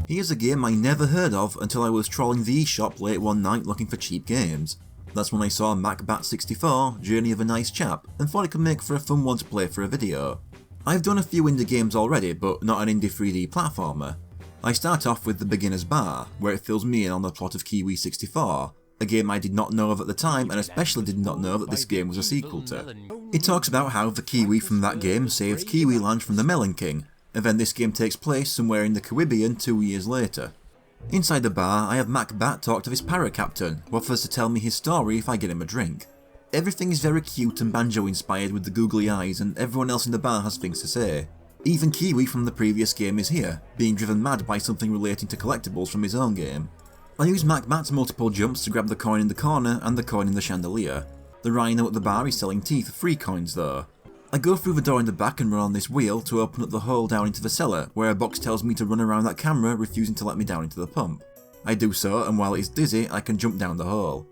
Here's a game I never heard of until I was trawling the eShop late one night looking for cheap games. That's when I saw MacBat64, Journey of a Nice Chap, and thought it could make for a fun one to play for a video. I've done a few indie games already, but not an indie 3D platformer. I start off with The Beginner's Bar, where it fills me in on the plot of Kiwi 64, a game I did not know of at the time and especially did not know that this game was a sequel to. It talks about how the Kiwi from that game saved Kiwi Land from the Melon King, and then this game takes place somewhere in the Caribbean 2 years later. Inside the bar, I have MacBat talk to his parrot captain, who offers to tell me his story if I get him a drink. Everything is very cute and banjo inspired with the googly eyes, and everyone else in the bar has things to say. Even Kiwi from the previous game is here, being driven mad by something relating to collectibles from his own game. I use MacBat's multiple jumps to grab the coin in the corner and the coin in the chandelier. The rhino at the bar is selling tea for free coins though. I go through the door in the back and run on this wheel to open up the hole down into the cellar, where a box tells me to run around that camera, refusing to let me down into the pump. I do so, and while it is dizzy, I can jump down the hole.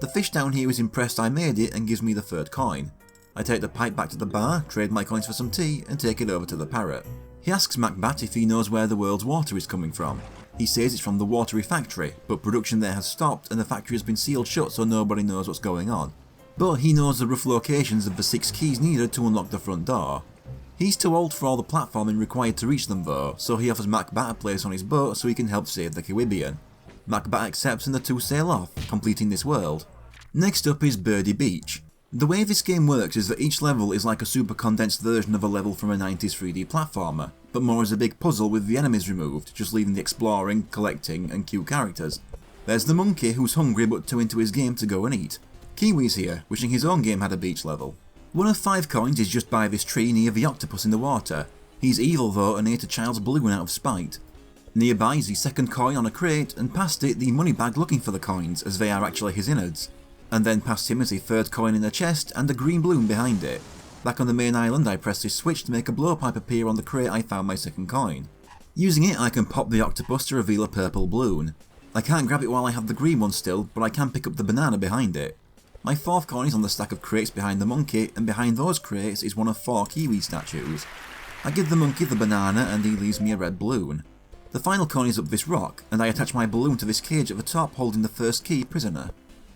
The fish down here is impressed I made it and gives me the third coin. I take the pipe back to the bar, trade my coins for some tea, and take it over to the parrot. He asks MacBat if he knows where the world's water is coming from. He says it's from the Watery factory, but production there has stopped and the factory has been sealed shut so nobody knows what's going on. But he knows the rough locations of the 6 keys needed to unlock the front door. He's too old for all the platforming required to reach them though, so he offers MacBat a place on his boat so he can help save the Caribbean. MacBat accepts and the two sail off, completing this world. Next up is Birdie Beach. The way this game works is that each level is like a super condensed version of a level from a 90s 3D platformer, but more as a big puzzle with the enemies removed, just leaving the exploring, collecting, and cute characters. There's the monkey who's hungry but too into his game to go and eat. Kiwi's here, wishing his own game had a beach level. One of 5 coins is just by this tree near the octopus in the water. He's evil though and ate a child's balloon out of spite. Nearby is the second coin on a crate, and past it the money bag looking for the coins, as they are actually his innards. And then past him is the third coin in a chest and a green balloon behind it. Back on the main island I press this switch to make a blowpipe appear on the crate I found my second coin. Using it I can pop the octopus to reveal a purple balloon. I can't grab it while I have the green one still, but I can pick up the banana behind it. My fourth coin is on the stack of crates behind the monkey, and behind those crates is one of 4 Kiwi statues. I give the monkey the banana and he leaves me a red balloon. The final coin is up this rock, and I attach my balloon to this cage at the top holding the first key prisoner.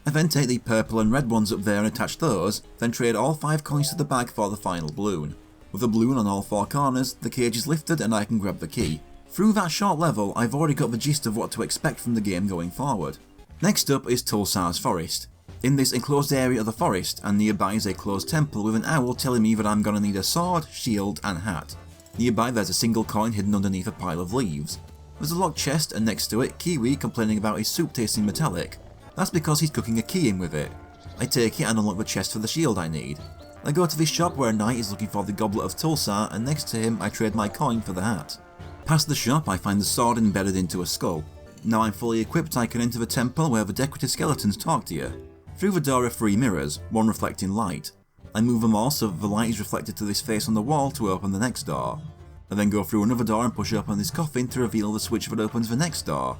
I then take the purple and red ones up there and attach those, then trade all 5 coins to the bag for the final balloon. With a balloon on all 4 corners, the cage is lifted and I can grab the key. Through that short level, I've already got the gist of what to expect from the game going forward. Next up is Tulsa's Forest. In this enclosed area of the forest, and nearby is a closed temple with an owl telling me that I'm gonna need a sword, shield, and hat. Nearby there's a single coin hidden underneath a pile of leaves. There's a locked chest, and next to it, Kiwi complaining about his soup tasting metallic. That's because he's cooking a key in with it. I take it and unlock the chest for the shield I need. I go to this shop where a knight is looking for the Goblet of Tulsa, and next to him I trade my coin for the hat. Past the shop I find the sword embedded into a skull. Now I'm fully equipped I can enter the temple where the decorative skeletons talk to you. Through the door are 3 mirrors, one reflecting light. I move them all so that the light is reflected to this face on the wall to open the next door. I then go through another door and push open this coffin to reveal the switch that opens the next door.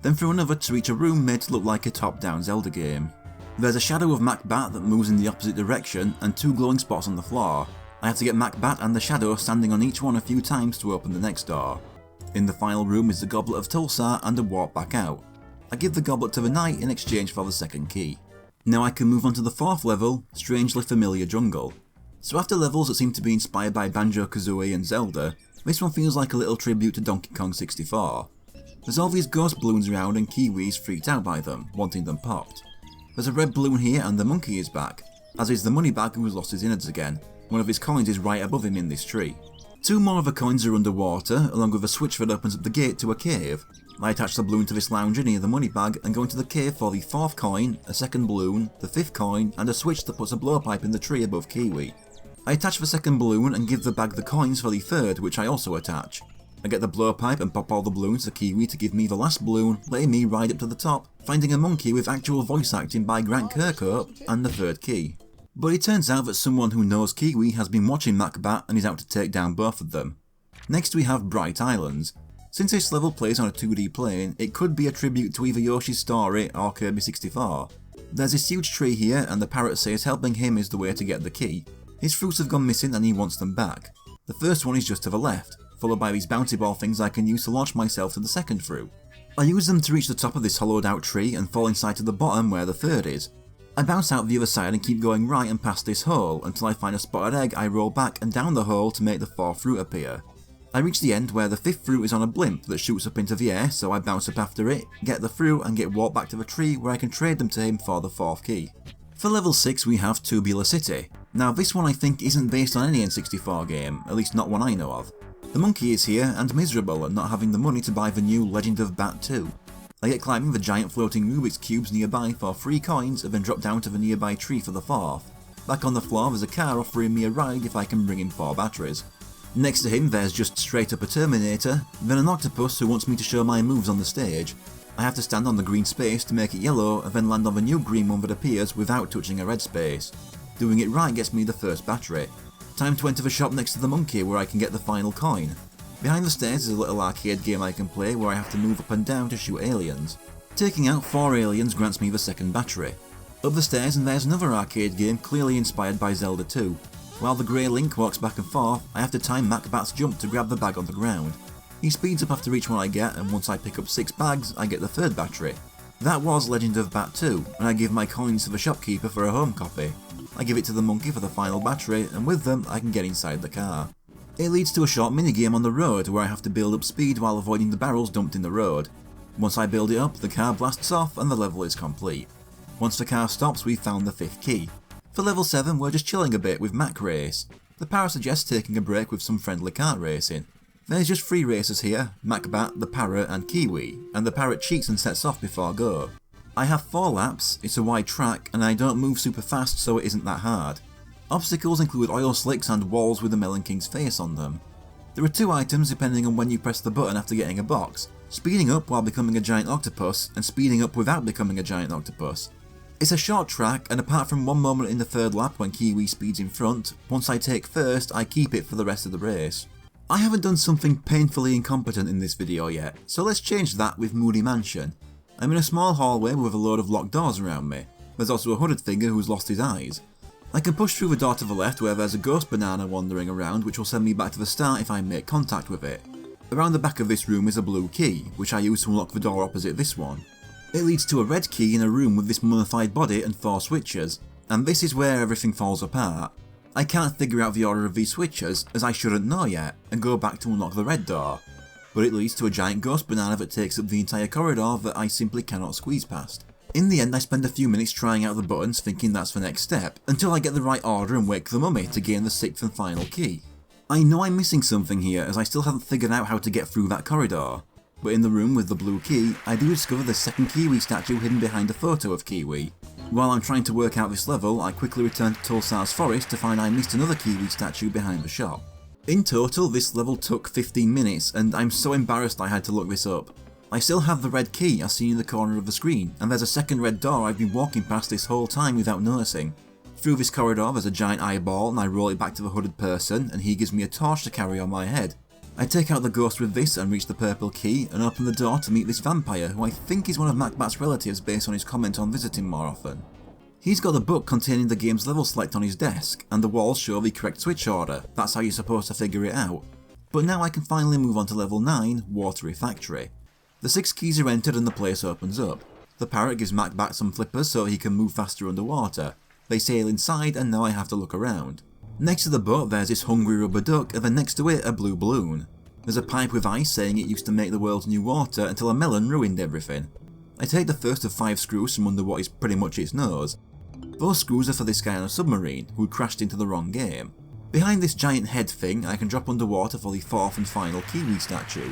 Then through another to reach a room made to look like a top-down Zelda game. There's a shadow of MacBat that moves in the opposite direction and 2 glowing spots on the floor. I have to get MacBat and the shadow standing on each one a few times to open the next door. In the final room is the Goblet of Tulsa and a walk back out. I give the goblet to the knight in exchange for the second key. Now I can move on to the 4th level, Strangely Familiar Jungle. So after levels that seem to be inspired by Banjo-Kazooie and Zelda, this one feels like a little tribute to Donkey Kong 64. There's all these ghost balloons around and Kiwi's freaked out by them, wanting them popped. There's a red balloon here and the monkey is back, as is the money bag who has lost his innards again. One of his coins is right above him in this tree. 2 more of the coins are underwater, along with a switch that opens up the gate to a cave. I attach the balloon to this lounger near the money bag and go into the cave for the 4th coin, a second balloon, the 5th coin, and a switch that puts a blowpipe in the tree above Kiwi. I attach the second balloon and give the bag the coins for the 3rd, which I also attach. I get the blowpipe and pop all the balloons to Kiwi to give me the last balloon, letting me ride up to the top, finding a monkey with actual voice acting by Grant Kirkhope, and the 3rd key. But it turns out that someone who knows Kiwi has been watching MacBat and is out to take down both of them. Next we have Bright Islands. Since this level plays on a 2D plane, it could be a tribute to either Yoshi's Story or Kirby 64. There's this huge tree here and the parrot says helping him is the way to get the key. His fruits have gone missing and he wants them back. The first one is just to the left. followed by these bouncy ball things I can use to launch myself to the second fruit. I use them to reach the top of this hollowed out tree and fall inside to the bottom where the third is. I bounce out the other side and keep going right and past this hole until I find a spotted egg. I roll back and down the hole to make the fourth fruit appear. I reach the end where the fifth fruit is on a blimp that shoots up into the air, so I bounce up after it, get the fruit and get walked back to the tree where I can trade them to him for the fourth key. For level 6 we have Tubular City. Now this one I think isn't based on any N64 game, at least not one I know of. The monkey is here and miserable at not having the money to buy the new Legend of Bat 2. I get climbing the giant floating Rubik's cubes nearby for 3 coins and then drop down to the nearby tree for the fourth. Back on the floor there's a car offering me a ride if I can bring in 4 batteries. Next to him there's just straight up a Terminator, then an octopus who wants me to show my moves on the stage. I have to stand on the green space to make it yellow and then land on the new green one that appears without touching a red space. Doing it right gets me the first battery. Time to enter the shop next to the monkey where I can get the final coin. Behind the stairs is a little arcade game I can play where I have to move up and down to shoot aliens. Taking out 4 aliens grants me the second battery. Up the stairs and there's another arcade game clearly inspired by Zelda 2. While the grey Link walks back and forth, I have to time MacBat's jump to grab the bag on the ground. He speeds up after each one I get, and once I pick up 6 bags, I get the third battery. That was Legend of Bat 2, and I give my coins to the shopkeeper for a home copy. I give it to the monkey for the final battery, and with them I can get inside the car. It leads to a short minigame on the road where I have to build up speed while avoiding the barrels dumped in the road. Once I build it up, the car blasts off and the level is complete. Once the car stops, we've found the 5th key. For level 7 we're just chilling a bit with Mac Race. The parrot suggests taking a break with some friendly kart racing. There's just 3 racers here, MacBat, the parrot and Kiwi, and the parrot cheats and sets off before go. I have 4 laps, it's a wide track and I don't move super fast so it isn't that hard. Obstacles include oil slicks and walls with the Melon King's face on them. There are 2 items depending on when you press the button after getting a box, speeding up while becoming a giant octopus and speeding up without becoming a giant octopus. It's a short track and apart from one moment in the 3rd lap when Kiwi speeds in front, once I take first I keep it for the rest of the race. I haven't done something painfully incompetent in this video yet, so let's change that with Moody Mansion. I'm in a small hallway with a load of locked doors around me. There's also a hooded figure who's lost his eyes. I can push through the door to the left where there's a ghost banana wandering around which will send me back to the start if I make contact with it. Around the back of this room is a blue key, which I use to unlock the door opposite this one. It leads to a red key in a room with this mummified body and 4 switches, and this is where everything falls apart. I can't figure out the order of these switches, as I shouldn't know yet, and go back to unlock the red door. But it leads to a giant ghost banana that takes up the entire corridor that I simply cannot squeeze past. In the end I spend a few minutes trying out the buttons thinking that's the next step, until I get the right order and wake the mummy to gain the 6th and final key. I know I'm missing something here as I still haven't figured out how to get through that corridor. But in the room with the blue key, I do discover the 2nd Kiwi statue hidden behind a photo of Kiwi. While I'm trying to work out this level, I quickly return to Tulsar's forest to find I missed another Kiwi statue behind the shop. In total, this level took 15 minutes, and I'm so embarrassed I had to look this up. I still have the red key as seen in the corner of the screen, and there's a 2nd red door I've been walking past this whole time without noticing. Through this corridor there's a giant eyeball and I roll it back to the hooded person and he gives me a torch to carry on my head. I take out the ghost with this and reach the purple key and open the door to meet this vampire who I think is one of MacBat's relatives based on his comment on visiting more often. He's got a book containing the game's level select on his desk, and the walls show the correct switch order, that's how you're supposed to figure it out. But now I can finally move on to level 9, Watery Factory. The 6 keys are entered and the place opens up. The parrot gives MacBat some flippers so he can move faster underwater. They sail inside and now I have to look around. Next to the boat there's this hungry rubber duck and then next to it a blue balloon. There's a pipe with ice saying it used to make the world's new water until a melon ruined everything. I take the first of 5 screws from under what is pretty much its nose. Those screws are for this guy on a submarine who crashed into the wrong game. Behind this giant head thing I can drop underwater for the 4th and final Kiwi statue.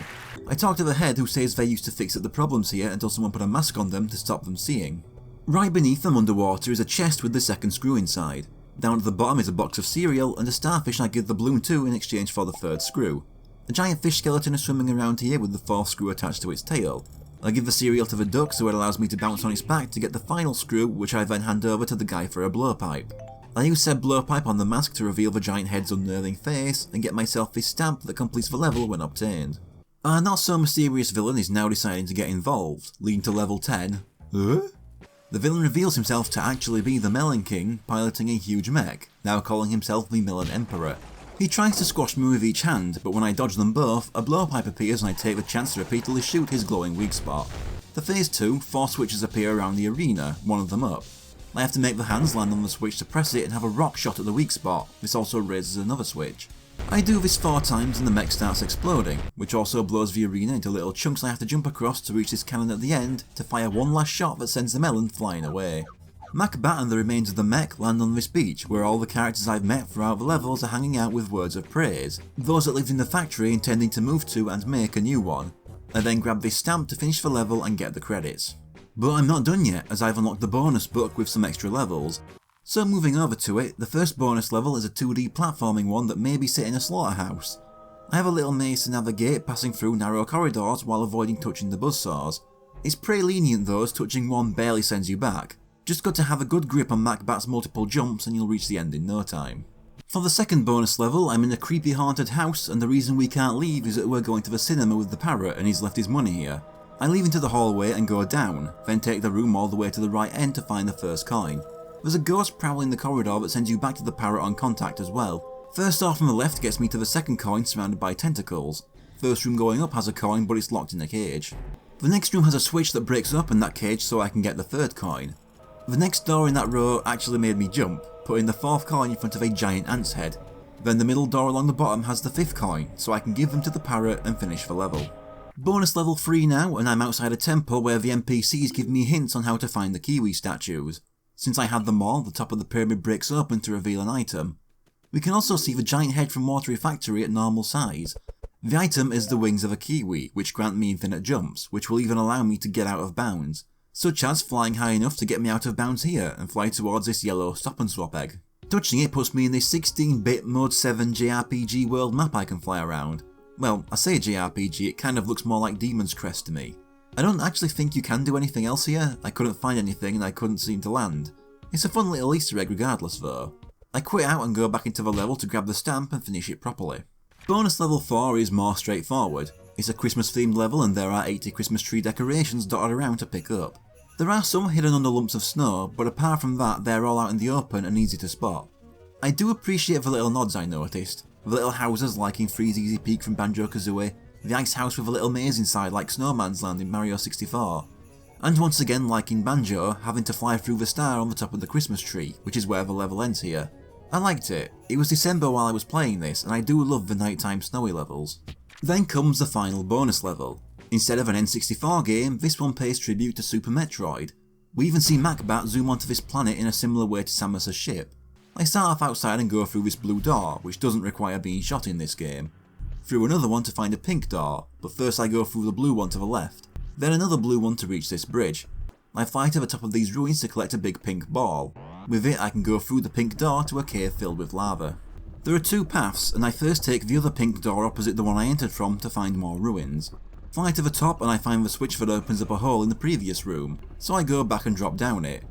I talk to the head who says they used to fix up the problems here until someone put a mask on them to stop them seeing. Right beneath them underwater is a chest with the 2nd screw inside. Down at the bottom is a box of cereal and a starfish I give the balloon to in exchange for the 3rd screw. A giant fish skeleton is swimming around here with the 4th screw attached to its tail. I give the cereal to the duck so it allows me to bounce on its back to get the final screw, which I then hand over to the guy for a blowpipe. I use said blowpipe on the mask to reveal the giant head's unnerving face and get myself this stamp that completes the level when obtained. Our not so mysterious villain is now deciding to get involved, leading to level 10. Huh? The villain reveals himself to actually be the Melon King, piloting a huge mech, now calling himself the Melon Emperor. He tries to squash me with each hand, but when I dodge them both, a blowpipe appears and I take the chance to repeatedly shoot his glowing weak spot. For phase 2, 4 switches appear around the arena, one of them up. I have to make the hands land on the switch to press it and have a rock shot at the weak spot. This also raises another switch. I do this 4 times and the mech starts exploding, which also blows the arena into little chunks I have to jump across to reach this cannon at the end to fire one last shot that sends the melon flying away. Macbat and the remains of the mech land on this beach where all the characters I've met throughout the levels are hanging out with words of praise, those that lived in the factory intending to move to and make a new one. I then grab this stamp to finish the level and get the credits. But I'm not done yet, as I've unlocked the bonus book with some extra levels. So moving over to it, the first bonus level is a 2D platforming one that may be set in a slaughterhouse. I have a little maze to navigate, passing through narrow corridors while avoiding touching the buzzsaws. It's pretty lenient though, as touching one barely sends you back. Just got to have a good grip on Macbat's multiple jumps and you'll reach the end in no time. For the second bonus level, I'm in a creepy haunted house, and the reason we can't leave is that we're going to the cinema with the parrot and he's left his money here. I leave into the hallway and go down, then take the room all the way to the right end to find the first coin. There's a ghost prowling the corridor that sends you back to the parrot on contact as well. First off from the left gets me to the second coin surrounded by tentacles. First room going up has a coin but it's locked in a cage. The next room has a switch that breaks open that cage so I can get the third coin. The next door in that row actually made me jump, putting the fourth coin in front of a giant ant's head. Then the middle door along the bottom has the fifth coin, so I can give them to the parrot and finish the level. Bonus level 3 now, and I'm outside a temple where the NPCs give me hints on how to find the Kiwi statues. Since I have them all, the top of the pyramid breaks open to reveal an item. We can also see the giant head from Watery Factory at normal size. The item is the wings of a Kiwi, which grant me infinite jumps, which will even allow me to get out of bounds, such as flying high enough to get me out of bounds here and fly towards this yellow stop and swap egg. Touching it puts me in this 16-bit Mode 7 JRPG world map I can fly around. Well, I say JRPG, it kind of looks more like Demon's Crest to me. I don't actually think you can do anything else here. I couldn't find anything and I couldn't seem to land. It's a fun little Easter egg regardless though. I quit out and go back into the level to grab the stamp and finish it properly. Bonus level 4 is more straightforward. It's a Christmas themed level and there are 80 Christmas tree decorations dotted around to pick up. There are some hidden under lumps of snow, but apart from that they're all out in the open and easy to spot. I do appreciate the little nods I noticed. The little houses like in Freeze Easy Peak from Banjo-Kazooie, the ice house with a little maze inside like Snowman's Land in Mario 64, and once again like in Banjo, having to fly through the star on the top of the Christmas tree, which is where the level ends here. I liked it. It was December while I was playing this and I do love the nighttime snowy levels. Then comes the final bonus level. Instead of an N64 game, this one pays tribute to Super Metroid. We even see Macbat zoom onto this planet in a similar way to Samus's ship. I start off outside and go through this blue door, which doesn't require being shot in this game. Through another one to find a pink door, but first I go through the blue one to the left, then another blue one to reach this bridge. I fly to the top of these ruins to collect a big pink ball. With it I can go through the pink door to a cave filled with lava. There are 2 paths, and I first take the other pink door opposite the one I entered from to find more ruins. Fly to the top and I find the switch that opens up a hole in the previous room, so I go back and drop down it.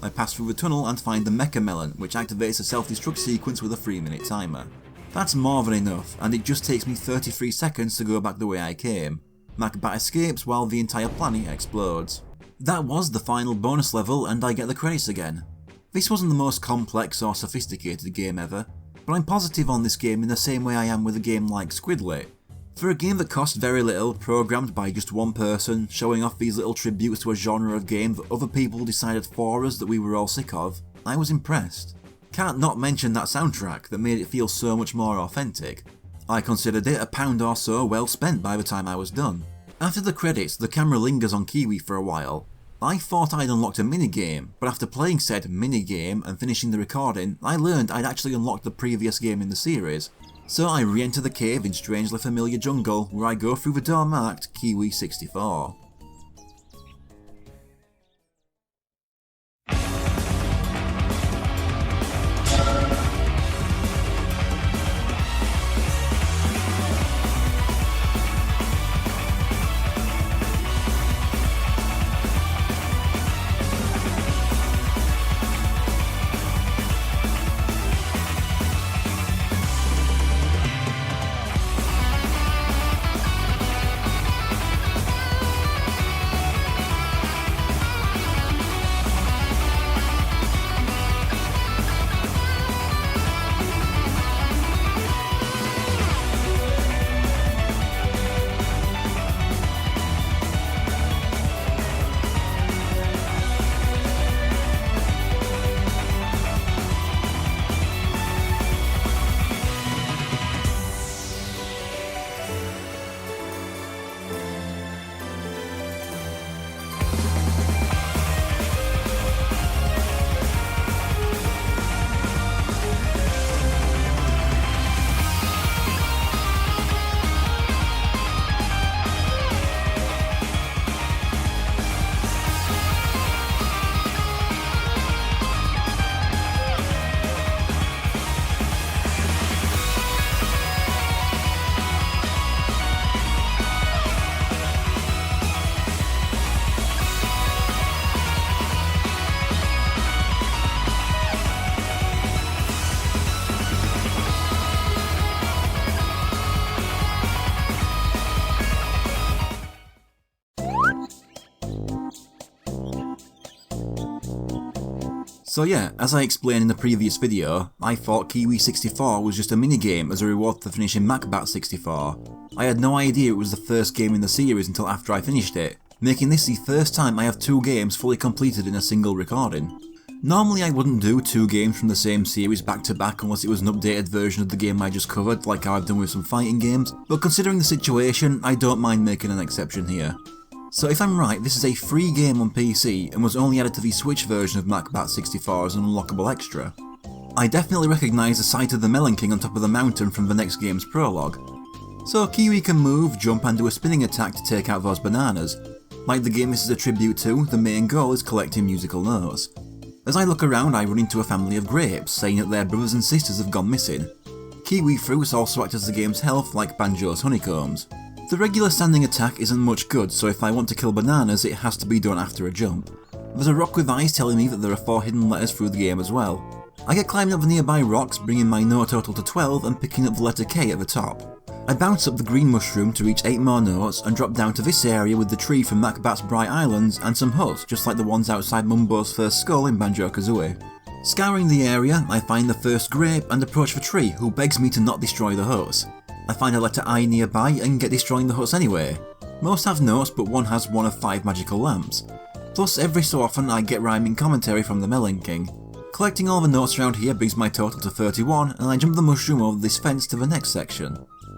I pass through the tunnel and find the Mecha Melon, which activates a self-destruct sequence with a 3-minute timer. That's more than enough, and it just takes me 33 seconds to go back the way I came. Macbat escapes while the entire planet explodes. That was the final bonus level and I get the credits again. This wasn't the most complex or sophisticated game ever, but I'm positive on this game in the same way I am with a game like Squidlet. For a game that cost very little, programmed by just one person, showing off these little tributes to a genre of game that other people decided for us that we were all sick of, I was impressed. Can't not mention that soundtrack that made it feel so much more authentic. I considered it £1 or so well spent by the time I was done. After the credits, the camera lingers on Kiwi for a while. I thought I'd unlocked a minigame, but after playing said minigame and finishing the recording, I learned I'd actually unlocked the previous game in the series. So I re-enter the cave in strangely familiar jungle, where I go through the door marked Kiwi 64. So yeah, as I explained in the previous video, I thought Kiwi 64 was just a minigame as a reward for finishing MacBat 64. I had no idea it was the first game in the series until after I finished it, making this the first time I have 2 games fully completed in a single recording. Normally I wouldn't do 2 games from the same series back to back unless it was an updated version of the game I just covered, like how I've done with some fighting games, but considering the situation, I don't mind making an exception here. So if I'm right, this is a free game on PC and was only added to the Switch version of MacBat 64 as an unlockable extra. I definitely recognise the sight of the Melon King on top of the mountain from the next game's prologue. So Kiwi can move, jump and do a spinning attack to take out those bananas. Like the game this is a tribute to, the main goal is collecting musical notes. As I look around, I run into a family of grapes, saying that their brothers and sisters have gone missing. Kiwi fruits also act as the game's health, like Banjo's honeycombs. The regular standing attack isn't much good, so if I want to kill bananas, it has to be done after a jump. There's a rock with eyes telling me that there are 4 hidden letters through the game as well. I get climbing up the nearby rocks, bringing my note total to 12 and picking up the letter K at the top. I bounce up the green mushroom to reach 8 more notes and drop down to this area with the tree from MacBat's Bright Islands and some huts just like the ones outside Mumbo's first skull in Banjo-Kazooie. Scouring the area, I find the first grape and approach the tree, who begs me to not destroy the huts. I find a letter I nearby and get destroying the huts anyway. Most have notes, but one has one of 5 magical lamps. Plus, every so often I get rhyming commentary from the Melon King. Collecting all the notes around here brings my total to 31, and I jump the mushroom over this fence to the next section.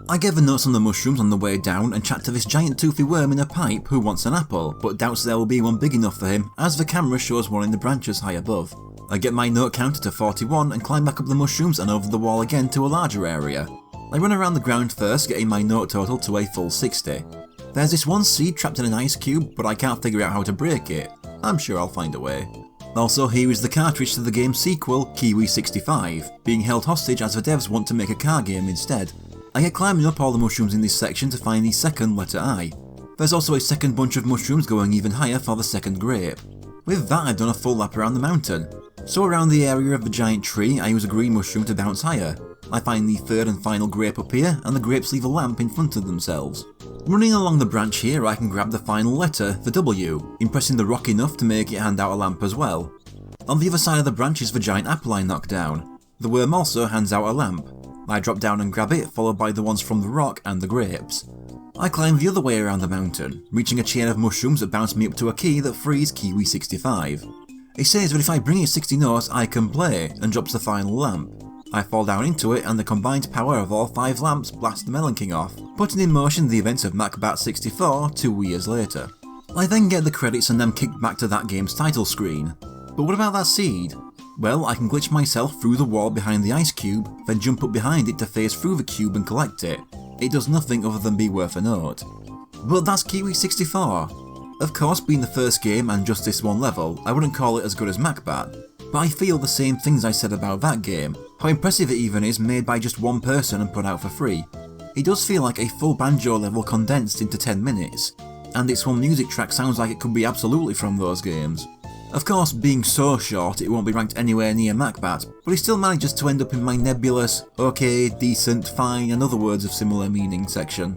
I get the notes on the mushrooms on the way down and chat to this giant toothy worm in a pipe who wants an apple, but doubts there will be one big enough for him as the camera shows one in the branches high above. I get my note counter to 41 and climb back up the mushrooms and over the wall again to a larger area. I run around the ground first, getting my note total to a full 60. There's this one seed trapped in an ice cube, but I can't figure out how to break it. I'm sure I'll find a way. Also, here is the cartridge to the game's sequel, Kiwi 65, being held hostage as the devs want to make a car game instead. I get climbing up all the mushrooms in this section to find the second letter I. There's also a second bunch of mushrooms going even higher for the second grape. With that, I've done a full lap around the mountain. So around the area of the giant tree, I use a green mushroom to bounce higher. I find the third and final grape up here, and the grapes leave a lamp in front of themselves. Running along the branch here, I can grab the final letter, the W, impressing the rock enough to make it hand out a lamp as well. On the other side of the branch is the giant apple I knocked down. The worm also hands out a lamp. I drop down and grab it, followed by the ones from the rock and the grapes. I climb the other way around the mountain, reaching a chain of mushrooms that bounce me up to a key that frees Kiwi 65. It says that if I bring it 60 notes, I can play, and drops the final lamp. I fall down into it, and the combined power of all 5 lamps blasts the Melon King off, putting in motion the events of MacBat 64 2 years later. I then get the credits and am kicked back to that game's title screen. But what about that seed? Well, I can glitch myself through the wall behind the ice cube, then jump up behind it to phase through the cube and collect it. It does nothing other than be worth a note. But that's Kiwi 64. Of course, being the first game and just this one level, I wouldn't call it as good as MacBat. But I feel the same things I said about that game, how impressive it even is made by just one person and put out for free. It does feel like a full Banjo level condensed into 10 minutes, and its one music track sounds like it could be absolutely from those games. Of course, being so short, it won't be ranked anywhere near MacBat, but it still manages to end up in my nebulous, okay, decent, fine and other words of similar meaning section.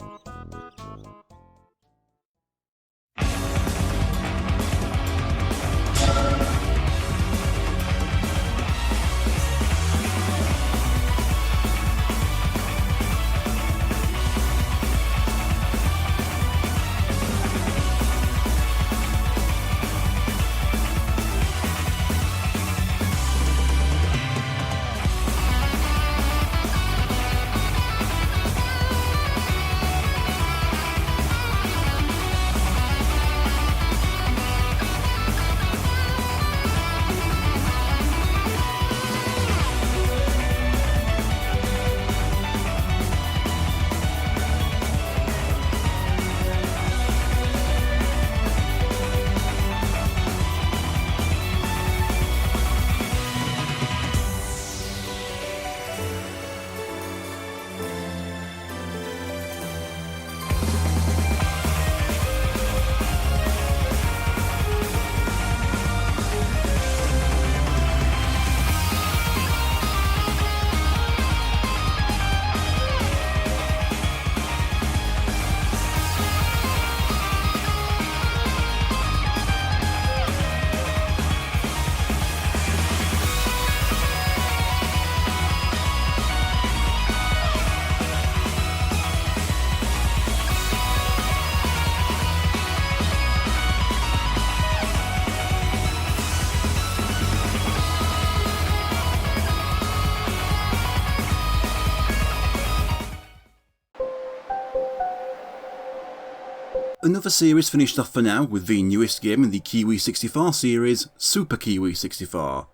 Another series finished off for now with the newest game in the Kiwi 64 series, Super Kiwi 64.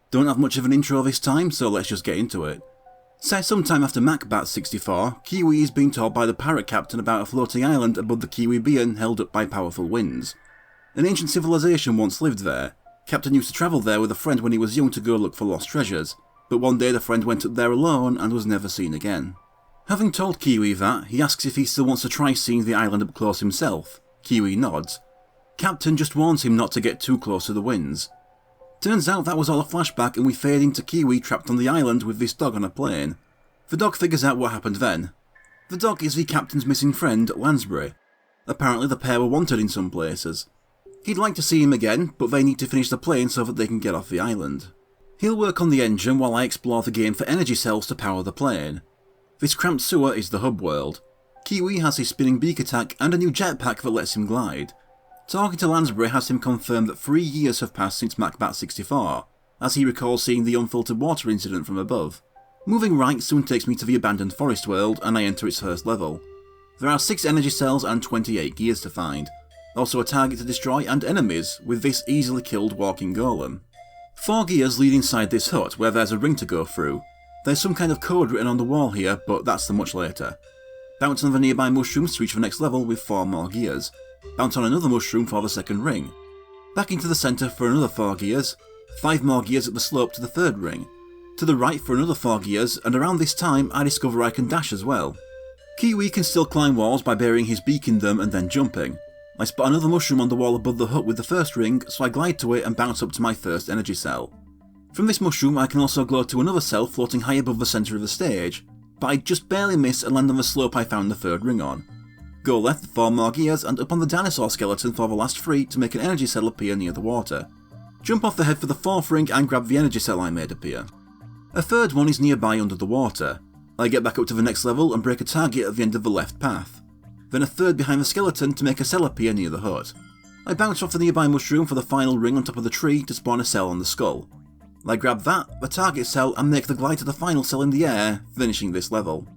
Don't have much of an intro this time, so let's just get into it. Set sometime after MacBat 64, Kiwi is being told by the pirate captain about a floating island above the Kiwibean held up by powerful winds. An ancient civilization once lived there. Captain used to travel there with a friend when he was young to go look for lost treasures, but one day the friend went up there alone and was never seen again. Having told Kiwi that, he asks if he still wants to try seeing the island up close himself. Kiwi nods. Captain just warns him not to get too close to the winds. Turns out that was all a flashback and we fade into Kiwi trapped on the island with this dog on a plane. The dog figures out what happened then. The dog is the captain's missing friend, Lansbury. Apparently the pair were wanted in some places. He'd like to see him again, but they need to finish the plane so that they can get off the island. He'll work on the engine while I explore the game for energy cells to power the plane. This cramped sewer is the hub world. Kiwi has his spinning beak attack and a new jetpack that lets him glide. Talking to Lansbury has him confirm that 3 years have passed since MacBat 64, as he recalls seeing the unfiltered water incident from above. Moving right soon takes me to the abandoned forest world and I enter its first level. There are 6 energy cells and 28 gears to find. Also a target to destroy and enemies, with this easily killed walking golem. 4 gears lead inside this hut where there's a ring to go through. There's some kind of code written on the wall here, but that's for much later. Bounce on the nearby mushrooms to reach the next level with 4 more gears. Bounce on another mushroom for the second ring. Back into the centre for another 4 gears. 5 more gears up the slope to the third ring. To the right for another 4 gears, and around this time I discover I can dash as well. Kiwi can still climb walls by burying his beak in them and then jumping. I spot another mushroom on the wall above the hut with the first ring, so I glide to it and bounce up to my first energy cell. From this mushroom I can also glow to another cell floating high above the centre of the stage, but I just barely miss and land on the slope I found the third ring on. Go left 4 more gears and up on the dinosaur skeleton for the last 3 to make an energy cell appear near the water. Jump off the head for the 4th ring and grab the energy cell I made appear. A third one is nearby under the water. I get back up to the next level and break a target at the end of the left path. Then a third behind the skeleton to make a cell appear near the hut. I bounce off the nearby mushroom for the final ring on top of the tree to spawn a cell on the skull. I grab that, the target cell, and make the glide to the final cell in the air, finishing this level.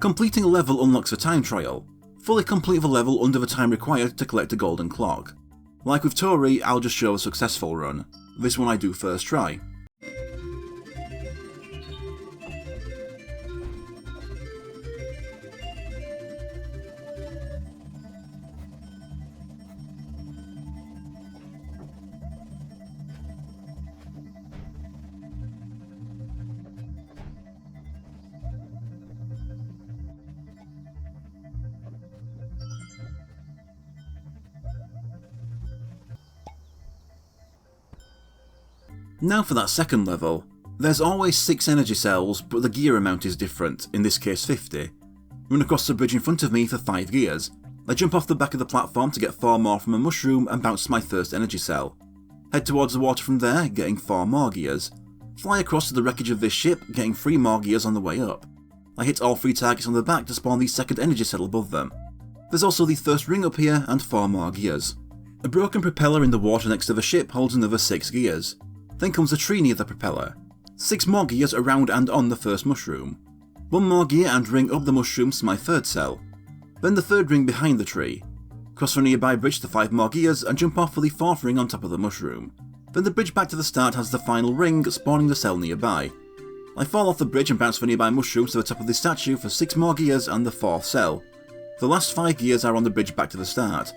Completing a level unlocks a time trial. Fully complete the level under the time required to collect a golden clock. Like with Tori, I'll just show a successful run. This one I do first try. Now for that second level. There's always 6 energy cells, but the gear amount is different, in this case 50. Run across the bridge in front of me for 5 gears. I jump off the back of the platform to get 4 more from a mushroom and bounce to my first energy cell. Head towards the water from there, getting 4 more gears. Fly across to the wreckage of this ship, getting 3 more gears on the way up. I hit all 3 targets on the back to spawn the second energy cell above them. There's also the first ring up here and 4 more gears. A broken propeller in the water next to the ship holds another 6 gears. Then comes a tree near the propeller. 6 more gears around and on the first mushroom. 1 more gear and ring up the mushrooms to my third cell. Then the third ring behind the tree. Cross the nearby bridge to 5 more gears and jump off for the 4th ring on top of the mushroom. Then the bridge back to the start has the final ring, spawning the cell nearby. I fall off the bridge and bounce the nearby mushrooms to the top of the statue for 6 more gears and the 4th cell. The last 5 gears are on the bridge back to the start.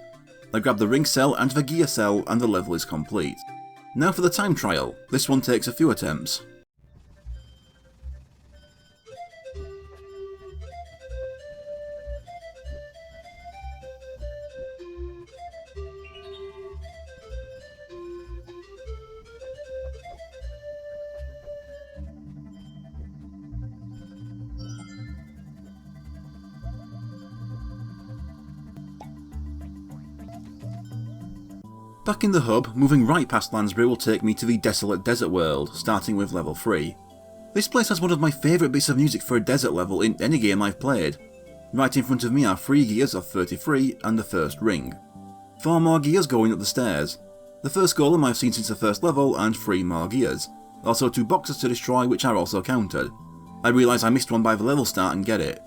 I grab the ring cell and the gear cell and the level is complete. Now for the time trial. This one takes a few attempts. Back in the hub, moving right past Lansbury will take me to the desolate desert world, starting with level 3. This place has one of my favourite bits of music for a desert level in any game I've played. Right in front of me are 3 gears of 33 and the first ring. 4 more gears going up the stairs. The first golem I've seen since the first level and 3 more gears. Also 2 boxes to destroy which are also counted. I realise I missed one by the level start and get it.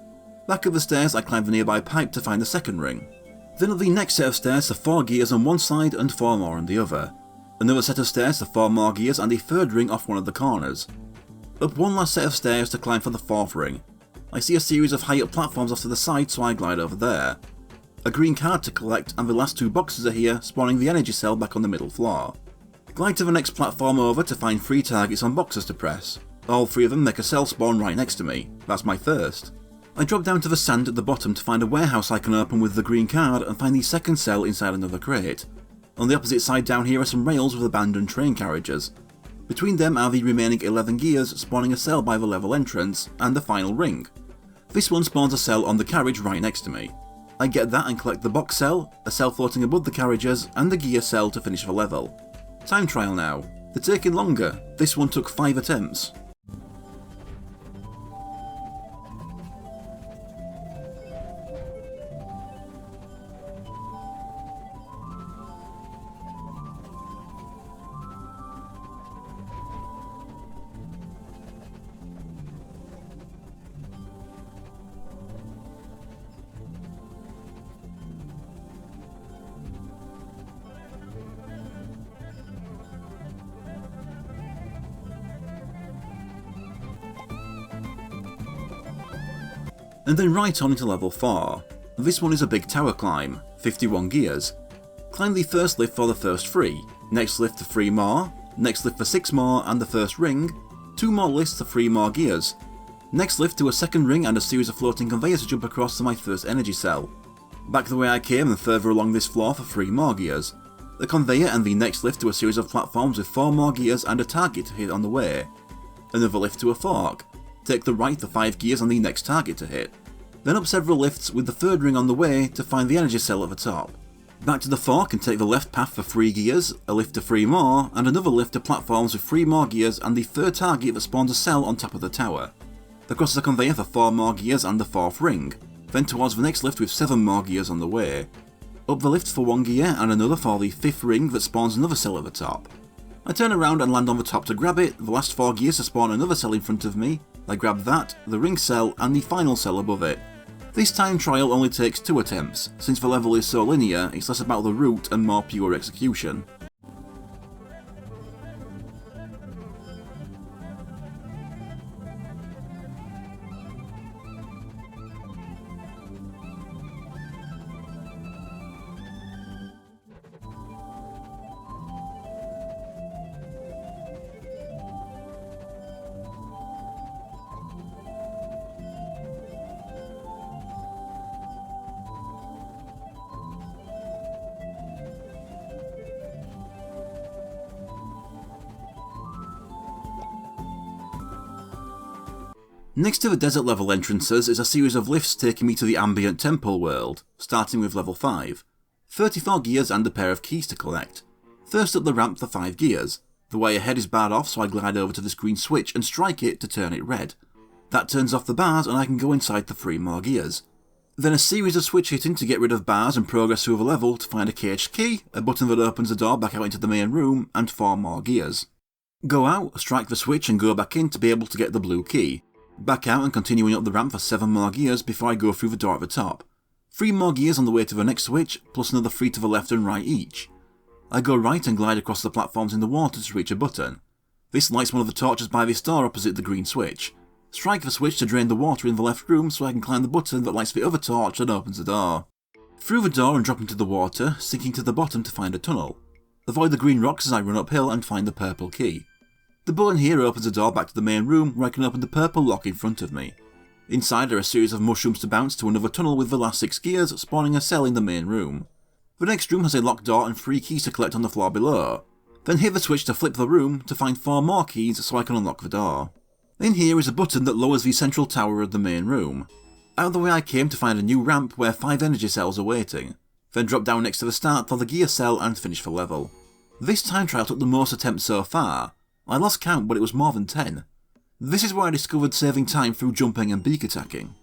Back up the stairs I climb the nearby pipe to find the second ring. Then at the next set of stairs are 4 gears on one side and 4 more on the other. Another set of stairs are 4 more gears and a third ring off one of the corners. Up one last set of stairs to climb for the 4th ring. I see a series of high up platforms off to the side, so I glide over there. A green card to collect, and the last 2 boxes are here, spawning the energy cell back on the middle floor. Glide to the next platform over to find 3 targets on boxes to press. All 3 of them make a cell spawn right next to me. That's my first. I drop down to the sand at the bottom to find a warehouse I can open with the green card and find the second cell inside another crate. On the opposite side down here are some rails with abandoned train carriages. Between them are the remaining 11 gears, spawning a cell by the level entrance, and the final ring. This one spawns a cell on the carriage right next to me. I get that and collect the box cell, a cell floating above the carriages, and the gear cell to finish the level. Time trial now. They're taking longer. This one took 5 attempts. And then right on into level 4. This one is a big tower climb, 51 gears. Climb the first lift for the first 3, next lift for 3 more, next lift for 6 more and the first ring, 2 more lifts for 3 more gears. Next lift to a second ring and a series of floating conveyors to jump across to my first energy cell. Back the way I came and further along this floor for 3 more gears. The conveyor and the next lift to a series of platforms with 4 more gears and a target to hit on the way. Another lift to a fork. Take the right for 5 gears on the next target to hit. Then up several lifts with the third ring on the way to find the energy cell at the top. Back to the fork and take the left path for 3 gears, a lift to 3 more, and another lift to platforms with 3 more gears and the third target that spawns a cell on top of the tower. Across the conveyor for 4 more gears and the 4th ring, then towards the next lift with 7 more gears on the way. Up the lift for 1 gear and another for the 5th ring that spawns another cell at the top. I turn around and land on the top to grab it, the last 4 gears to spawn another cell in front of me. I grab that, the ring cell, and the final cell above it. This time trial only takes 2 attempts. Since the level is so linear, it's less about the route and more pure execution. Next to the desert level entrances is a series of lifts taking me to the ambient temple world, starting with level 5. 34 gears and a pair of keys to collect. First up the ramp for 5 gears. The way ahead is barred off, so I glide over to this green switch and strike it to turn it red. That turns off the bars and I can go inside the 3 more gears. Then a series of switch hitting to get rid of bars and progress through the level to find a caged key, a button that opens the door back out into the main room, and 4 more gears. Go out, strike the switch and go back in to be able to get the blue key. Back out and continuing up the ramp for 7 more gears before I go through the door at the top. 3 more gears on the way to the next switch, plus another 3 to the left and right each. I go right and glide across the platforms in the water to reach a button. This lights one of the torches by this door opposite the green switch. Strike the switch to drain the water in the left room so I can climb the button that lights the other torch and opens the door. Through the door and drop into the water, sinking to the bottom to find a tunnel. Avoid the green rocks as I run uphill and find the purple key. The button here opens the door back to the main room where I can open the purple lock in front of me. Inside are a series of mushrooms to bounce to another tunnel with the last 6 gears, spawning a cell in the main room. The next room has a locked door and 3 keys to collect on the floor below. Then hit the switch to flip the room to find 4 more keys so I can unlock the door. In here is a button that lowers the central tower of the main room. Out of the way I came to find a new ramp where 5 energy cells are waiting. Then drop down next to the start for the gear cell and finish the level. This time trial took the most attempts so far. I lost count, but it was more than 10. This is where I discovered saving time through jumping and beak attacking.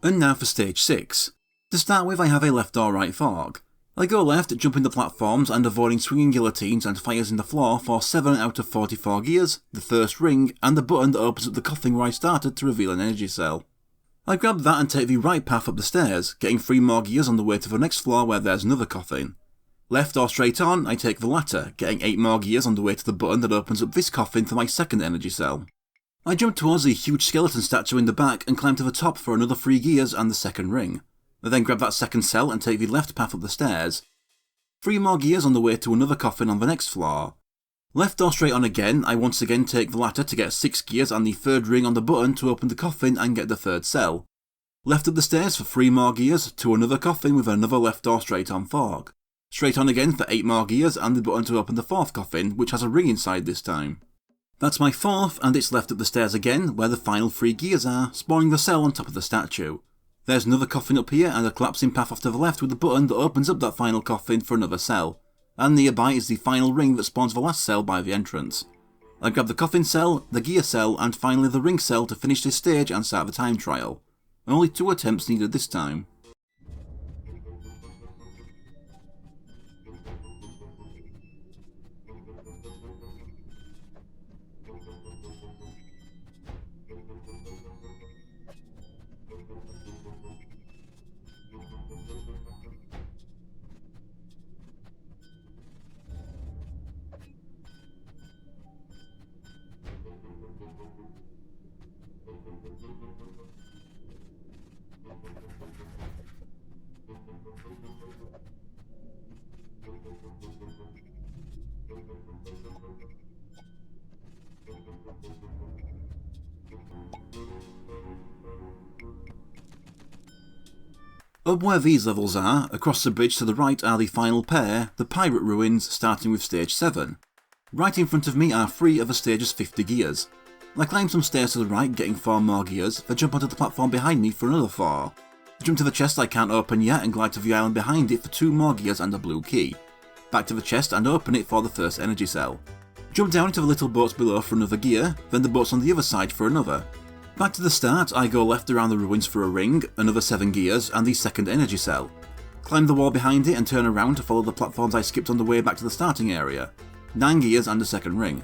And now for stage 6. To start with, I have a left or right fork. I go left, jumping the platforms and avoiding swinging guillotines and fires in the floor for 7 out of 44 gears, the first ring, and the button that opens up the coffin where I started to reveal an energy cell. I grab that and take the right path up the stairs, getting 3 more gears on the way to the next floor where there's another coffin. Left or straight on, I take the latter, getting 8 more gears on the way to the button that opens up this coffin for my second energy cell. I jump towards the huge skeleton statue in the back and climb to the top for another 3 gears and the second ring. I then grab that second cell and take the left path up the stairs. 3 more gears on the way to another coffin on the next floor. Left or straight on again, I once again take the latter to get 6 gears and the third ring on the button to open the coffin and get the third cell. Left up the stairs for 3 more gears to another coffin with another left or straight on fork. Straight on again for 8 more gears and the button to open the fourth coffin, which has a ring inside this time. That's my fourth, and it's left up the stairs again, where the final 3 gears are, spawning the cell on top of the statue. There's another coffin up here and a collapsing path off to the left with the button that opens up that final coffin for another cell. And nearby is the final ring that spawns the last cell by the entrance. I grab the coffin cell, the gear cell, and finally the ring cell to finish this stage and start the time trial. Only 2 attempts needed this time. Up where these levels are, across the bridge to the right are the final pair, the pirate ruins, starting with stage 7. Right in front of me are 3 of the stage's 50 gears. I climb some stairs to the right, getting 4 more gears, then jump onto the platform behind me for another 4. Jump to the chest I can't open yet and glide to the island behind it for 2 more gears and a blue key. Back to the chest and open it for the first energy cell. Jump down into the little boats below for another gear, then the boats on the other side for another. Back to the start, I go left around the ruins for a ring, another 7 gears, and the second energy cell. Climb the wall behind it and turn around to follow the platforms I skipped on the way back to the starting area. 9 gears and a second ring.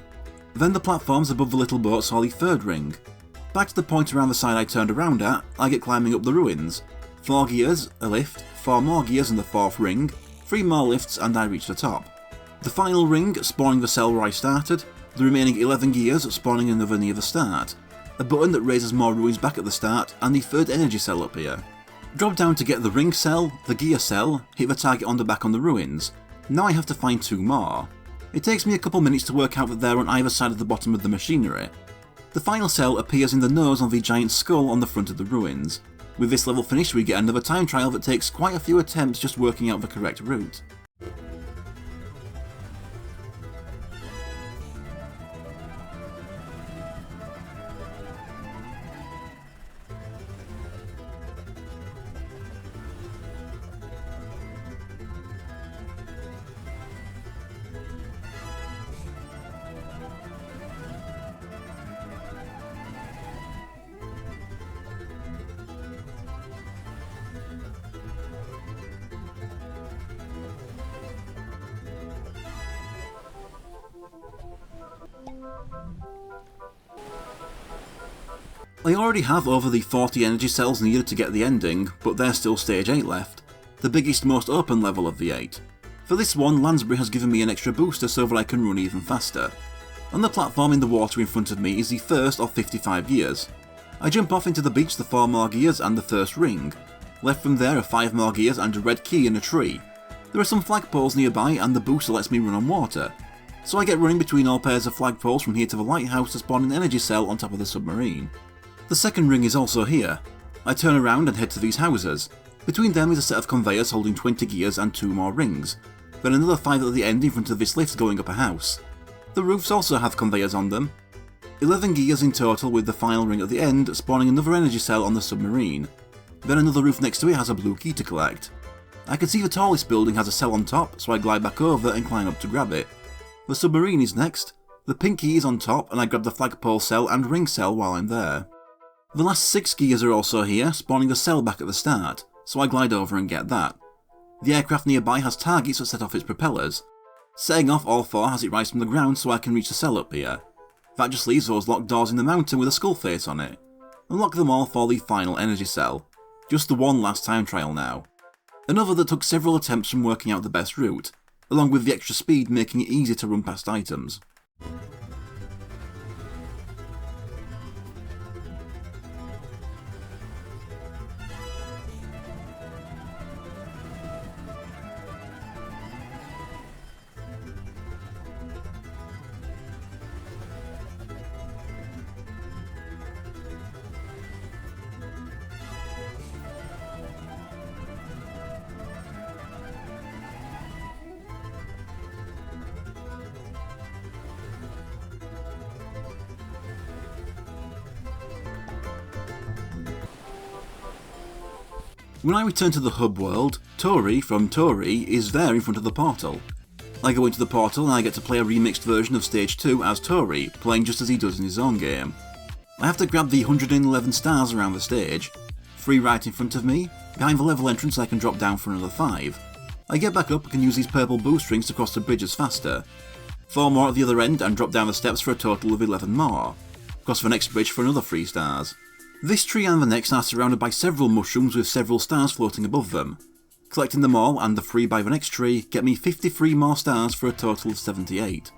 Then the platforms above the little boats saw the third ring. Back to the point around the side I turned around at, I get climbing up the ruins. 4 gears, a lift, 4 more gears and the 4th ring, 3 more lifts and I reach the top. The final ring, spawning the cell where I started, the remaining 11 gears spawning another near the start. A button that raises more ruins back at the start, and the third energy cell up here. Drop down to get the ring cell, the gear cell, hit the target on the back on the ruins. Now I have to find 2 more. It takes me a couple minutes to work out that they're on either side of the bottom of the machinery. The final cell appears in the nose on the giant skull on the front of the ruins. With this level finished, we get another time trial that takes quite a few attempts just working out the correct route. I already have over the 40 energy cells needed to get the ending, but there's still stage 8 left, the biggest, most open level of the 8. For this one, Lansbury has given me an extra booster so that I can run even faster. On the platform in the water in front of me is the first of 55 gears. I jump off into the beach the 4 more gears and the first ring. Left from there are 5 more gears and a red key in a tree. There are some flagpoles nearby and the booster lets me run on water. So I get running between all pairs of flagpoles from here to the lighthouse to spawn an energy cell on top of the submarine. The second ring is also here. I turn around and head to these houses. Between them is a set of conveyors holding 20 gears and 2 more rings. Then another 5 at the end in front of this lift going up a house. The roofs also have conveyors on them. 11 gears in total with the final ring at the end, spawning another energy cell on the submarine. Then another roof next to it has a blue key to collect. I can see the tallest building has a cell on top, so I glide back over and climb up to grab it. The submarine is next. The pink key is on top and I grab the flagpole cell and ring cell while I'm there. The last 6 gears are also here, spawning the cell back at the start, so I glide over and get that. The aircraft nearby has targets that set off its propellers. Setting off all 4 has it rise from the ground so I can reach the cell up here. That just leaves those locked doors in the mountain with a skull face on it. Unlock them all for the final energy cell. Just the one last time trial now. Another that took several attempts from working out the best route, along with the extra speed making it easy to run past items. When I return to the hub world, Tori from Tori is there in front of the portal. I go into the portal and I get to play a remixed version of Stage 2 as Tori, playing just as he does in his own game. I have to grab the 111 stars around the stage, 3 right in front of me, behind the level entrance I can drop down for another 5. I get back up and can use these purple boost rings to cross the bridges faster. 4 more at the other end and drop down the steps for a total of 11 more. Cross the next bridge for another 3 stars. This tree and the next are surrounded by several mushrooms with several stars floating above them. Collecting them all and the 3 by the next tree get me 53 more stars for a total of 78.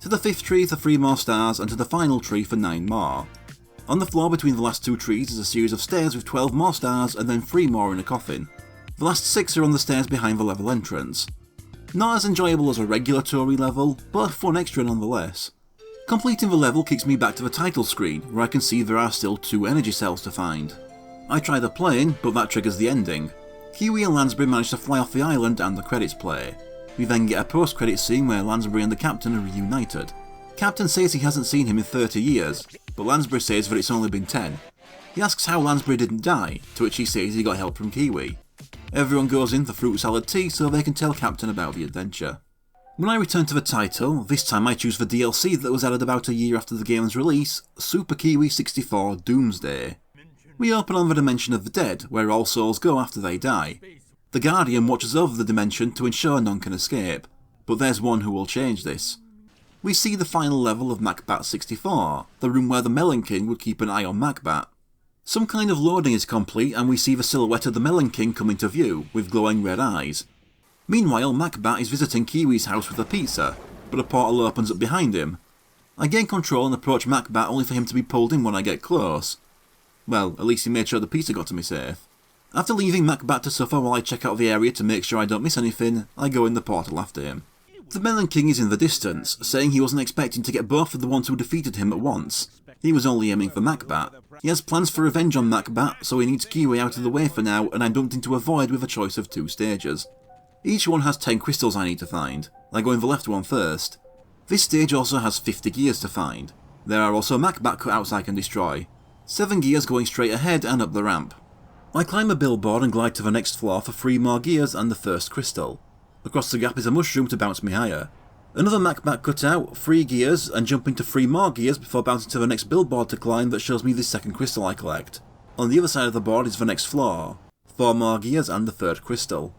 To the 5th tree for 3 more stars and to the final tree for 9 more. On the floor between the last 2 trees is a series of stairs with 12 more stars and then 3 more in a coffin. The last 6 are on the stairs behind the level entrance. Not as enjoyable as a regular Tori level, but a fun extra nonetheless. Completing the level kicks me back to the title screen, where I can see there are still 2 energy cells to find. I try the plane, but that triggers the ending. Kiwi and Lansbury manage to fly off the island and the credits play. We then get a post-credits scene where Lansbury and the captain are reunited. Captain says he hasn't seen him in 30 years, but Lansbury says that it's only been 10. He asks how Lansbury didn't die, to which he says he got help from Kiwi. Everyone goes in for fruit salad tea so they can tell Captain about the adventure. When I return to the title, this time I choose the DLC that was added about a year after the game's release, Super Kiwi 64 Doomsday. We open on the Dimension of the Dead, where all souls go after they die. The Guardian watches over the dimension to ensure none can escape, but there's one who will change this. We see the final level of Macbat 64, the room where the Melon King would keep an eye on Macbat. Some kind of loading is complete and we see the silhouette of the Melon King come into view, with glowing red eyes. Meanwhile, Macbat is visiting Kiwi's house with a pizza, but a portal opens up behind him. I gain control and approach Macbat only for him to be pulled in when I get close. Well, at least he made sure the pizza got to me safe. After leaving Macbat to suffer while I check out the area to make sure I don't miss anything, I go in the portal after him. The Melon King is in the distance, saying he wasn't expecting to get both of the ones who defeated him at once. He was only aiming for Macbat. He has plans for revenge on Macbat, so he needs Kiwi out of the way for now, and I'm dumped into a void with a choice of 2 stages. Each one has 10 crystals I need to find. I go in the left one first. This stage also has 50 gears to find. There are also Macbat cutouts I can destroy. 7 gears going straight ahead and up the ramp. I climb a billboard and glide to the next floor for 3 more gears and the first crystal. Across the gap is a mushroom to bounce me higher. Another Macbat cutout, 3 gears, and jump into 3 more gears before bouncing to the next billboard to climb that shows me the second crystal I collect. On the other side of the board is the next floor. 4 more gears and the 3rd crystal.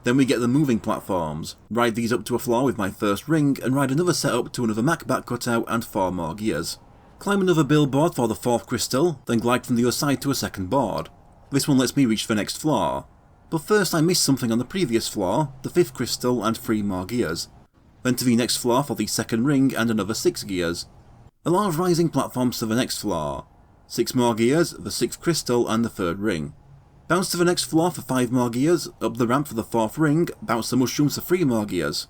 Then we get the moving platforms, ride these up to a floor with my first ring, and ride another set up to another Macbat cutout and 4 more gears. Climb another billboard for the 4th crystal, then glide from the other side to a second board. This one lets me reach the next floor. But first I missed something on the previous floor, the 5th crystal and 3 more gears. Then to the next floor for the 2nd ring and another 6 gears. A lot of rising platforms to the next floor. 6 more gears, the 6th crystal and the 3rd ring. Bounce to the next floor for 5 more gears, up the ramp for the 4th ring, bounce the mushrooms for 3 more gears.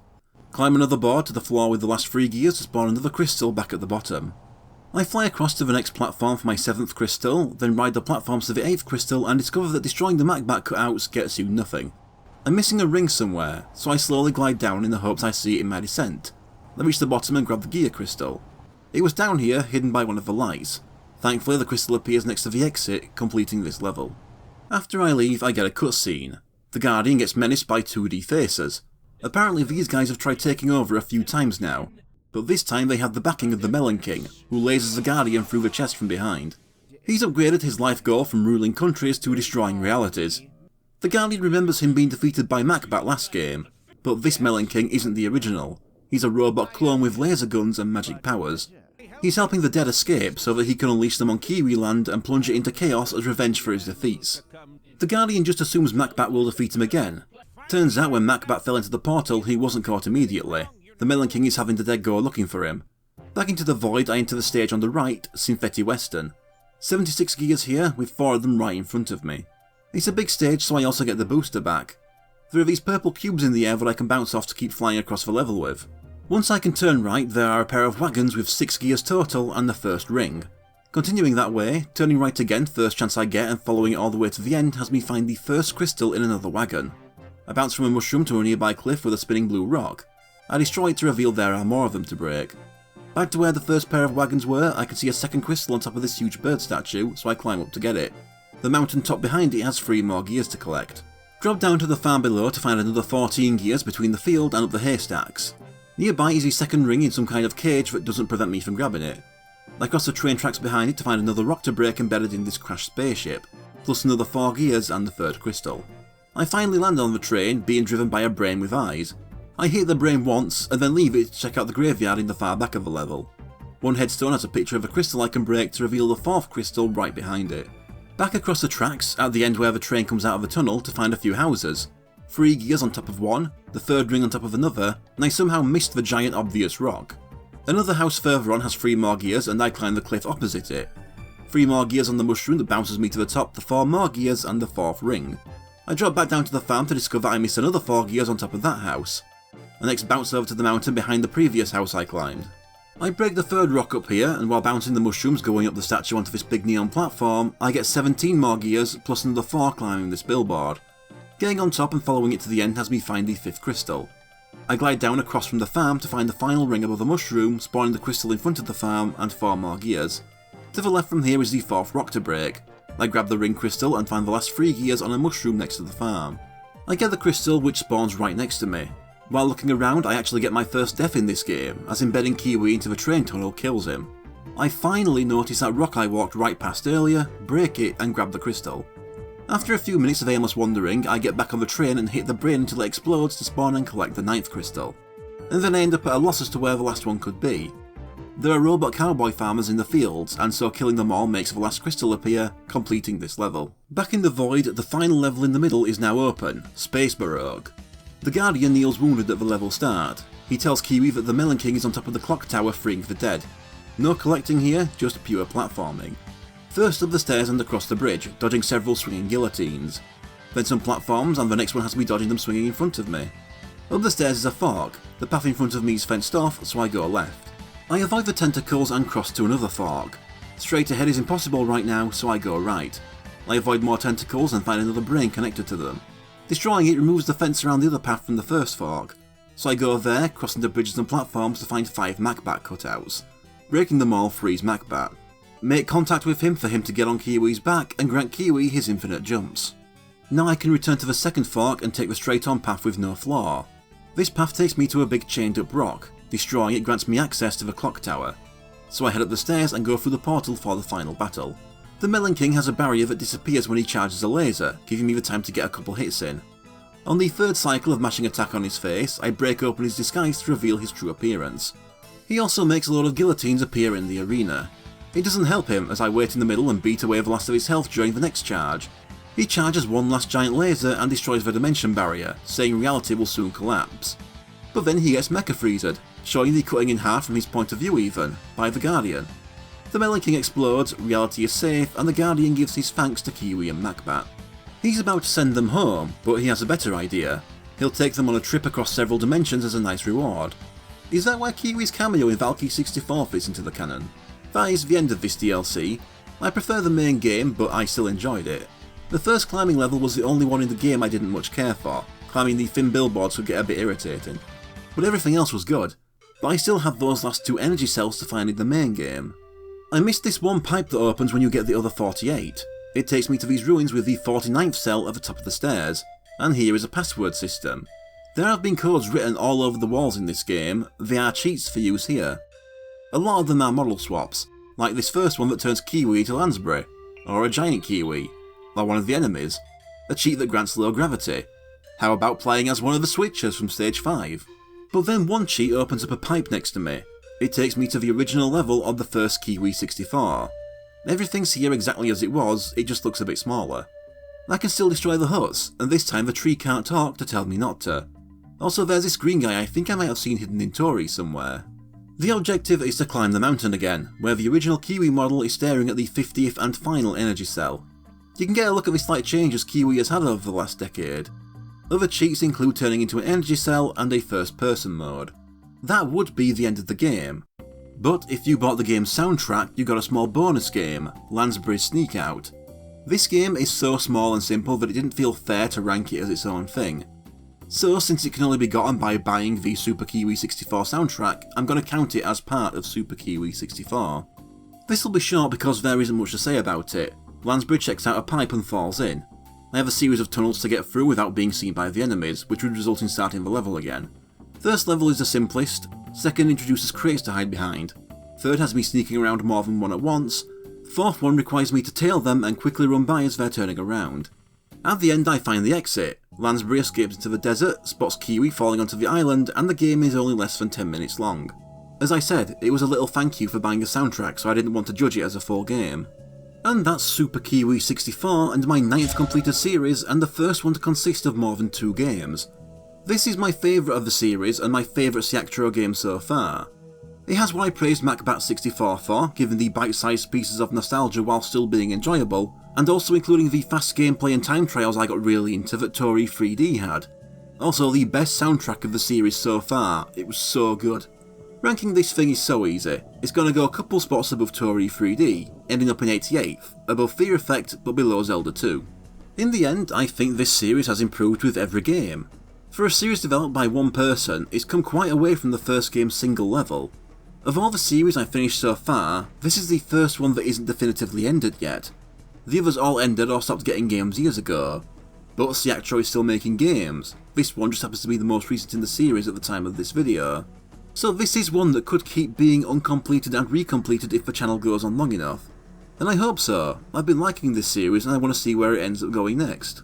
Climb another board to the floor with the last 3 gears to spawn another crystal back at the bottom. I fly across to the next platform for my 7th crystal, then ride the platforms to the 8th crystal and discover that destroying the Macbat cutouts gets you nothing. I'm missing a ring somewhere, so I slowly glide down in the hopes I see it in my descent. I reach the bottom and grab the gear crystal. It was down here, hidden by one of the lights. Thankfully the crystal appears next to the exit, completing this level. After I leave, I get a cutscene. The Guardian gets menaced by 2D faces. Apparently these guys have tried taking over a few times now, but this time they have the backing of the Melon King, who lasers the Guardian through the chest from behind. He's upgraded his life goal from ruling countries to destroying realities. The Guardian remembers him being defeated by Macbat last game, but this Melon King isn't the original. He's a robot clone with laser guns and magic powers. He's helping the dead escape so that he can unleash them on Kiwi Land and plunge it into chaos as revenge for his defeats. The Guardian just assumes Macbat will defeat him again. Turns out when Macbat fell into the portal, he wasn't caught immediately. The Melon King is having the dead go looking for him. Back into the void, I enter the stage on the right, Sinfetti Western. 76 gears here, with 4 of them right in front of me. It's a big stage, so I also get the booster back. There are these purple cubes in the air that I can bounce off to keep flying across the level with. Once I can turn right, there are a pair of wagons with 6 gears total and the first ring. Continuing that way, turning right again first chance I get and following it all the way to the end has me find the first crystal in another wagon. I bounce from a mushroom to a nearby cliff with a spinning blue rock. I destroy it to reveal there are more of them to break. Back to where the first pair of wagons were, I can see a second crystal on top of this huge bird statue, so I climb up to get it. The mountain top behind it has 3 more gears to collect. Drop down to the farm below to find another 14 gears between the field and up the haystacks. Nearby is a second ring in some kind of cage that doesn't prevent me from grabbing it. I cross the train tracks behind it to find another rock to break embedded in this crashed spaceship, plus another 4 gears and the third crystal. I finally land on the train, being driven by a brain with eyes. I hit the brain once, and then leave it to check out the graveyard in the far back of the level. One headstone has a picture of a crystal I can break to reveal the 4th crystal right behind it. Back across the tracks, at the end where the train comes out of the tunnel, to find a few houses. 3 gears on top of one, the third ring on top of another, and I somehow missed the giant obvious rock. Another house further on has 3 more gears and I climb the cliff opposite it. 3 more gears on the mushroom that bounces me to the top, the 4 more gears and the 4th ring. I drop back down to the farm to discover I missed another 4 gears on top of that house. I next bounce over to the mountain behind the previous house I climbed. I break the 3rd rock up here, and while bouncing the mushrooms going up the statue onto this big neon platform, I get 17 more gears plus another 4 climbing this billboard. Getting on top and following it to the end has me find the 5th crystal. I glide down across from the farm to find the final ring above the mushroom, spawning the crystal in front of the farm and 4 more gears. To the left from here is the 4th rock to break. I grab the ring crystal and find the last 3 gears on a mushroom next to the farm. I get the crystal which spawns right next to me. While looking around, I actually get my first death in this game, as embedding Kiwi into the train tunnel kills him. I finally notice that rock I walked right past earlier, break it and grab the crystal. After a few minutes of aimless wandering, I get back on the train and hit the brain until it explodes to spawn and collect the 9th crystal. And then I end up at a loss as to where the last one could be. There are robot cowboy farmers in the fields, and so killing them all makes the last crystal appear, completing this level. Back in the void, the final level in the middle is now open, Space Baroque. The Guardian kneels wounded at the level start. He tells Kiwi that the Melon King is on top of the clock tower freeing the dead. No collecting here, just pure platforming. First up the stairs and across the bridge, dodging several swinging guillotines. Then some platforms, and the next one has me dodging them swinging in front of me. Up the stairs is a fork. The path in front of me is fenced off, so I go left. I avoid the tentacles and cross to another fork. Straight ahead is impossible right now, so I go right. I avoid more tentacles and find another brain connected to them. Destroying it removes the fence around the other path from the first fork, so I go there, crossing the bridges and platforms to find 5 Macbat cutouts. Breaking them all frees Macbat. Make contact with him for him to get on Kiwi's back and grant Kiwi his infinite jumps. Now I can return to the second fork and take the straight on path with no flaw. This path takes me to a big chained up rock. Destroying it grants me access to the clock tower. So I head up the stairs and go through the portal for the final battle. The Melon King has a barrier that disappears when he charges a laser, giving me the time to get a couple hits in. On the 3rd cycle of mashing attack on his face, I break open his disguise to reveal his true appearance. He also makes a load of guillotines appear in the arena. It doesn't help him as I wait in the middle and beat away the last of his health during the next charge. He charges one last giant laser and destroys the dimension barrier, saying reality will soon collapse. But then he gets Mecha Freezed, showing the cutting in half from his point of view even, by the Guardian. The Melon King explodes, reality is safe, and the Guardian gives his thanks to Kiwi and Macbat. He's about to send them home, but he has a better idea. He'll take them on a trip across several dimensions as a nice reward. Is that where Kiwi's cameo in Valky 64 fits into the canon? That is the end of this DLC. I prefer the main game, but I still enjoyed it. The first climbing level was the only one in the game I didn't much care for. Climbing the thin billboards could get a bit irritating. But everything else was good. But I still have those last 2 energy cells to find in the main game. I missed this one pipe that opens when you get the other 48. It takes me to these ruins with the 49th cell at the top of the stairs, and here is a password system. There have been codes written all over the walls in this game, they are cheats for use here. A lot of them are model swaps. like this first one that turns Kiwi into Lansbury, or a giant Kiwi, or one of the enemies, a cheat that grants low gravity. How about playing as one of the Switchers from stage 5? But then one cheat opens up a pipe next to me. It takes me to the original level of the first Kiwi 64. Everything's here exactly as it was, it just looks a bit smaller. I can still destroy the huts, and this time the tree can't talk to tell me not to. Also, there's this green guy I think I might have seen hidden in Tori somewhere. The objective is to climb the mountain again, where the original Kiwi model is staring at the 50th and final energy cell. You can get a look at the slight changes Kiwi has had over the last decade. Other cheats include turning into an energy cell and a first person mode. That would be the end of the game. But if you bought the game's soundtrack, you got a small bonus game, Lansbury's Sneak Out. This game is so small and simple that it didn't feel fair to rank it as its own thing. So since it can only be gotten by buying the Super Kiwi 64 soundtrack, I'm going to count it as part of Super Kiwi 64. This will be short because there isn't much to say about it. Lansbury checks out a pipe and falls in. I have a series of tunnels to get through without being seen by the enemies, which would result in starting the level again. First level is the simplest, second introduces crates to hide behind, third has me sneaking around more than one at once, fourth one requires me to tail them and quickly run by as they're turning around. At the end I find the exit. Lansbury escapes into the desert, spots Kiwi falling onto the island, and the game is only less than 10 minutes long. As I said, it was a little thank you for buying a soundtrack, so I didn't want to judge it as a full game. And that's Super Kiwi 64 and my 9th completed series, and the first one to consist of more than 2 games. This is my favourite of the series and my favourite Cyaktro game so far. It has what I praised MacBat64 for, giving the bite-sized pieces of nostalgia while still being enjoyable, and also including the fast gameplay and time trials I got really into that Tori 3D had. Also the best soundtrack of the series so far, it was so good. Ranking this thing is so easy, it's gonna go a couple spots above Tori 3D, ending up in 88th, above Fear Effect but below Zelda 2. In the end, I think this series has improved with every game. For a series developed by one person, it's come quite away from the first game's single level. Of all the series I've finished so far, this is the first one that isn't definitively ended yet. The others all ended or stopped getting games years ago. But Cyaktro is still making games, this one just happens to be the most recent in the series at the time of this video. So this is one that could keep being uncompleted and recompleted if the channel goes on long enough. And I hope so. I've been liking this series and I want to see where it ends up going next.